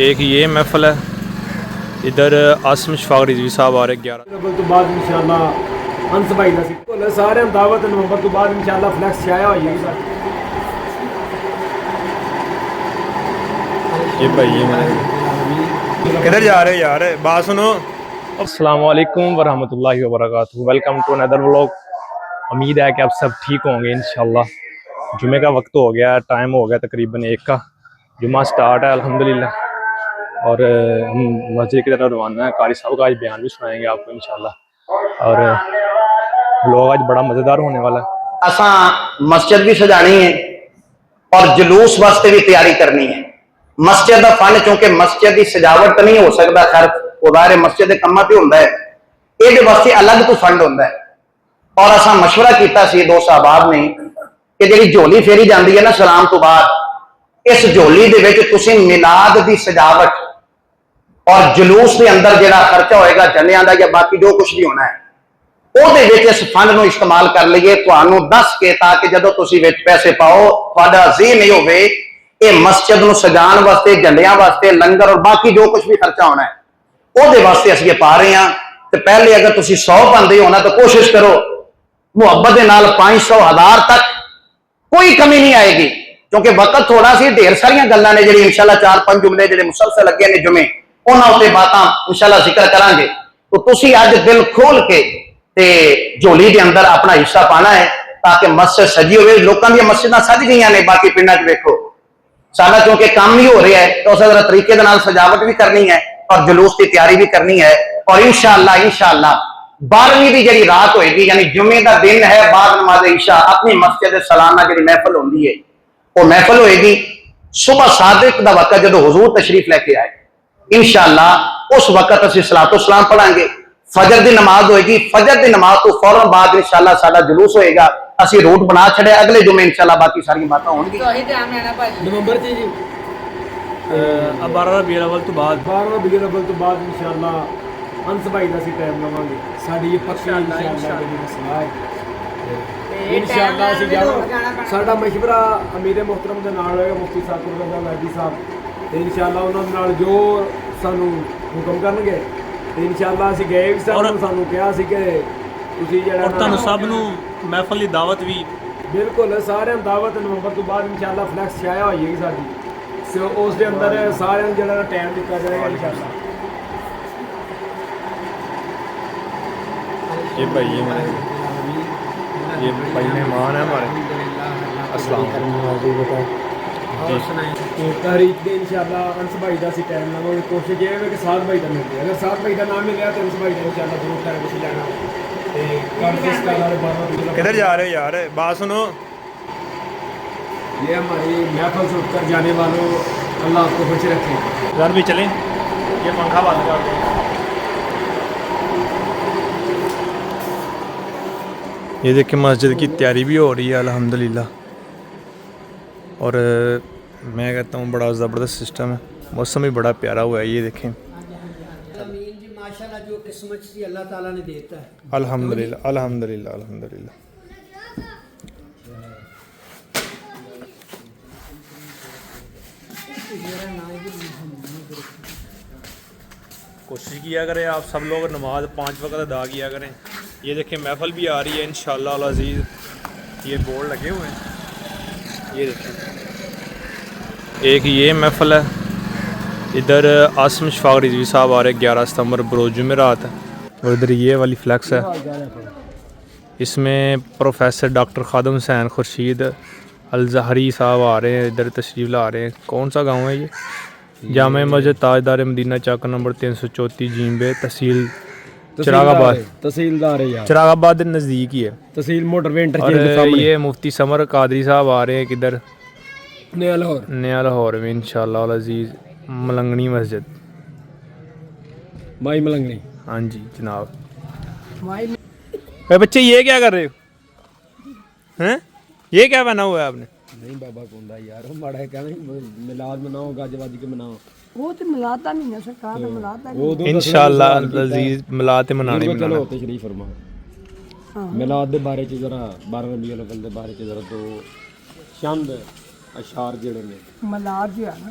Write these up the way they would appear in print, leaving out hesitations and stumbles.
ایک یہ محفل ہے، ادھر آسم شفاق رضوی صاحب آ رہے 11 نومبر تو بعد انشاءاللہ انس بھائی دا سی سارے دعوت نومبر تو بعد انشاءاللہ فلیکس چھایا ہوئی ہے سر. یہ بھائی ہے کدھر جا رہے یار بات سنو. السلام علیکم ورحمۃ اللہ وبرکاتہ، ویلکم ٹو اندر ولاگ. امید ہے کہ آپ سب ٹھیک ہوں گے انشاءاللہ. جمعہ کا وقت ہو گیا، ٹائم ہو گیا تقریباً 1 کا. جمعہ سٹارٹ ہے الحمدللہ، اور ہم مسجد کی طرف روانہ ہیں. قاری صاحب کا آج بیان بھی سنائیں گے آپ کو انشاءاللہ، اور ولاگ آج بڑا مزیدار ہونے والا ہے. اساں مسجد بھی سجانی ہے اور جلوس واسطے بھی تیاری کرنی ہے. مسجد کا فن چونکہ مسجد کی سجاوٹ نہیں ہو سکتا، خیر ادارے مسجد کے کاماں تے ہوندا ہے، یہ واسطے الگ تو فنڈ ہوندا ہے. اور اساں مشورہ کیتا سی دوست احباب نے کہ جڑی جھولی پھیری جاندی ہے نا سلام تو بعد، اس جھولی دے وچ تسی میلاد دی سجاوٹ اور جلوس دے اندر جڑا خرچہ ہوئے گا جنیاں دا یا باقی جو کچھ بھی ہونا ہے وہ دے وچ اس فنڈ نو استعمال کر لئیے تانوں دس کے، تاکہ جدو تسی وچ پیسے پاؤ تہاڈا ذہن نہیں ہوے یہ مسجد نو سجان واسطے، جھنڈیاں واسطے، لنگر اور باقی جو کچھ بھی خرچہ ہونا ہے وہ دے واسطے اسی یہ پا رہے ہیں. تو پہلے اگر تسی 100 پاندے ہونا تو کوشش کرو محبت دے نال 500 1000 تک کوئی کمی نہیں آئے گی، کیونکہ وقت تھوڑا سی، ڈھیر ساریاں گلاں نے جڑی انشاءاللہ 4-5 جملے جڑے مسلسل لگے نے جمعے انہاں تے باتاں انشاءاللہ ذکر کران گے. تو تسی اج دل کھول کے تے جھولی دے اندر اپنا حصہ پانا ہے تاکہ مسجد سجی ہوئے. لوکاں دی مسجداں سج گئیاں نے، باقی پنڈاں وچ ویکھو سارا کیونکہ کام ہی ہو رہا ہے تو اس طریقے دے نال سجاوٹ بھی کرنی ہے اور جلوس کی تیاری بھی کرنی ہے. اور انشاءاللہ 12ویں دی جڑی رات ہوئے گی، یعنی جمعے دا دن ہے، بعد نماز عشاء اپنی مسجد سالانہ جڑی محفل ہوندی ہے وہ محفل ہوئے گی. صبح صادق دا وقت جدو حضور تشریف لے کے آئے انشاءاللہ اس وقت اسی صلاۃ والسلام پڑھیں گے. فجر دی نماز ہوئے گی، فجر دی نماز تو فوراً بعد انشاءاللہ سارا جلوس ہوئے گا. اسی روٹ بنا چھڑے اگلے جمعے انشاءاللہ باقی ساری باتیں ہوں گی. نومبر جی 12 ربیع الاول تو بعد 12 ربیع الاول تو بعد انشاءاللہ انس بھائی دا سی ٹائم لواں گے. ساڈی یہ پکی انشاءاللہ دی مسئلہ ہے انشاءاللہ اسی جانا. ساڈا مشورہ امیر محترم دے نال ہوئے گا، مفتی صاحب قربان وادی صاحب، تے انشاءاللہ انہاں دے نال جو سانوں حکم کرن گے تے انشاءاللہ اسی گئے بھی سانوں کہا سی کہ تسی جڑا اور تانوں سب نو محفل دی دعوت بھی بالکل سارے دعوت نومبر تو بعد انشاءاللہ فلیکس چھایا ہوئی ہے ساری. اس دے اندر سارے جڑا ٹائم دتا جائے گا انشاءاللہ. یہ بھائی مہمان ہیں ہمارے. السلام علیکم. تحریک دے انشاءاللہ انس بھائی دا سی ٹائم لواں گے. کوشش یہ ہے کہ ساتھ بھائی دا مل جائے. اگر ساتھ بھائی دا نام ملیا تو انس بھائی دا انشاءاللہ ضرور ٹائم اسی لینا. کدھر جا رہے یار بات سنو. یہ ہماری محفل سے اٹھ کر جانے والوں اللہ آپ کو خوش رکھے. گھر بھی چلیں، یہ پنکھا بند کر دیں. یہ دیکھیں مسجد کی تیاری بھی ہو رہی ہے الحمدللہ، اور میں کہتا ہوں بڑا زبردست سسٹم ہے. موسم بھی بڑا پیارا ہوا ہے، یہ دیکھیں ماشاءاللہ جو قسمت سے اللہ تعالیٰ نے دیتا ہے الحمدللہ الحمدللہ الحمدللہ. کوشش کیا کریں آپ سب لوگ نماز 5 وقت ادا کیا کریں. یہ دیکھیں محفل بھی آ رہی ہے انشاءاللہ العزیز. یہ بورڈ لگے ہوئے ہیں، یہ دیکھیں ایک یہ محفل ہے، ادھر آسم شفاق رضوی صاحب آ رہے 11 ستمبر بروز جمعرات ہے، اور ادھر یہ والی فلیکس ہے. اس میں پروفیسر ڈاکٹر خادم حسین خورشید الظہری صاحب آ رہے ہیں، ادھر تشریف لا رہے ہیں. کون سا گاؤں ہے یہ؟ جامع مسجد تاجدار مدینہ چاک نمبر 334 جیمبے، تحصیل چراغ آباد. تحصیلدار ہے چراغ آباد نزدیک ہی ہے، تحصیل موٹر وے اور یہ مفتی سمر قادری صاحب آ رہے ہیں کدھر؟ نیا لاہور میں انشاءاللہ العزیز. ملنگنی مسجد، مائی ملنگنی. ہاں جی جناب. اے بچے یہ کیا کر رہے ہو ہیں؟ یہ کیا پہنا ہوا ہے آپ نے؟ نہیں بابا کوندا یار وہ ماڑا کہنا میلاد مناؤ گج وج کے مناؤ. وہ تو ملاد دا مہینہ سرکار دا ملاد دا انشاءاللہ العزیز ملاد منانے چلو تشریف فرما. میلاد دے بارے چ ذرا 12 ربیع الاول دے بارے چ ذرا دو چند اشعار جڑے نے. ملاد جو ہے نا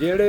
ਜਿਹੜੇ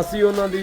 ਅਸੀਂ ਉਹਨਾਂ ਦੀ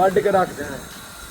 ਵੱਢ ਕੇ ਰੱਖਦੇ ਹਾਂ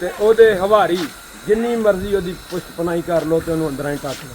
ਤੇ ਉਹਦੇ ਹਵਾਰੀ ਜਿੰਨੀ ਮਰਜ਼ੀ ਉਹਦੀ ਪੁਸ਼ਤਪਨਾਈ ਕਰ ਲੋ ਤੇ ਉਹਨੂੰ ਅੰਦਰਾਂ ਹੀ ਟੱਕ ਲਓ।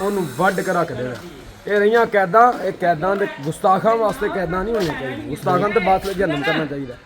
ਉਹਨੂੰ ਵੱਢ ਕੇ ਰੱਖ ਦੇਣਾ। ਇਹ ਰਹੀਆਂ ਕੈਦਾਂ, ਇਹ ਕੈਦਾਂ ਦੇ ਗੁਸਤਾਖਾਂ ਵਾਸਤੇ ਕੈਦਾਂ ਨਹੀਂ ਹੋਣੀਆਂ ਚਾਹੀਦੀਆਂ। ਗੁਸਤਾਖਾਂ ਤੇ ਬਾਤ ਲਈ ਜਹਨਮ ਕਰਨਾ ਚਾਹੀਦਾ।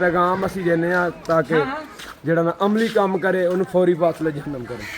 ਪੈਗਾਮ ਅਸੀਂ ਦਿੰਦੇ ਆ ਤਾਂ ਕਿ ਜਿਹੜਾ ਨਾ ਅਮਲੀ ਕੰਮ ਕਰੇ ਉਹਨੂੰ ਫੌਰੀ ਫਾਸਲੇ ਜਹਨਮ ਕਰੇ।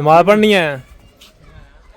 ਨਮਾਜ਼ ਪੜ੍ਹਨੀ ਹੈ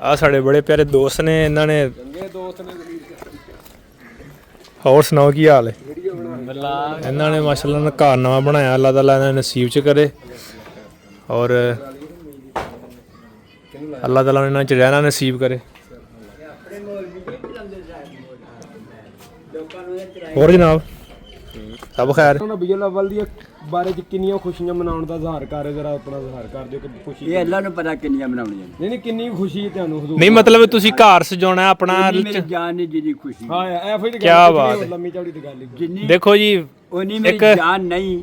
ਆ ਸਾਡੇ ਬੜੇ ਪਿਆਰੇ ਦੋਸਤ ਨੇ, ਇਹਨਾਂ ਨੇ। ਚੰਗੇ ਦੋਸਤ ਨੇ। ਹੋਰ ਸੁਣਾਓ ਕੀ ਹਾਲ ਹੈ? ਇਹਨਾਂ ਨੇ ਮਾਸ਼ਾਅੱਲਾ ਨਾਲ ਘਰ ਨਵਾਂ ਬਣਾਇਆ, ਅੱਲਾਹ ਤਾਲਾ ਇਹਨਾਂ ਦੇ ਨਸੀਬ ਚ ਕਰੇ, ਔਰ ਅੱਲਾਹ ਤਾਲਾ ਇਹਨਾਂ ਚ ਰਹਿਣਾ ਨਸੀਬ ਕਰੇ। ਹੋਰ ਜਨਾਬ, ਸਭ ਖੈਰ? ਨਬੀਉਲ ਅਵਲ ਦੀਆਂ ਬਾਰੇ ਚ ਕਿੰਨੀਆਂ ਖੁਸ਼ੀਆਂ ਮਨਾਉਣ ਦਾ ਇਜ਼ਹਾਰ ਕਰ ਰਹੇ, ਜ਼ਰਾ ਆਪਣਾ ਇਜ਼ਹਾਰ ਕਰ ਦਿਓ ਕਿ ਖੁਸ਼ੀ ਇਹ ਅੱਲਾ ਨੂੰ ਪਤਾ ਕਿੰਨੀਆਂ ਬਣਾਉਣੀਆਂ ਨੇ। ਨਹੀਂ ਕਿੰਨੀ ਖੁਸ਼ੀ ਹੈ ਤੁਹਾਨੂੰ ਹਜ਼ੂਰ ਨਹੀਂ ਮਤਲਬ ਤੁਸੀਂ ਘਰ ਸਜਾਉਣਾ ਆਪਣਾ ਉਨੀ ਮੇਰੀ ਜਾਨ ਨਹੀਂ ਜਿੰਨੀ ਖੁਸ਼ੀ। ਹਾਂ ਇਹੋ ਹੀ ਕਿਆ ਬਾਤ ਹੈ। ਲੰਮੀ ਚੌੜੀ ਤੇ ਗੱਲ ਹੀ ਜਿੰਨੀ ਦੇਖੋ ਜੀ ਉਨੀ ਮੇਰੀ ਇੱਕ- ਜਾਨ ਨਹੀਂ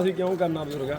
ਅਸੀਂ ਕਿਉਂ ਕਰਨਾ ਬਜ਼ੁਰਗਾ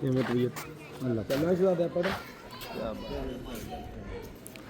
ਕਿਵੇਂ ਤਬੀਅਤ ਅੱਲਾਹ ਚੱਲਣਾ ਸ਼ੁਰੂ ਦਾ ਪੜ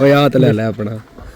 ਓਏ ਆ ਤੇ ਲੈ ਲੈ ਆਪਣਾ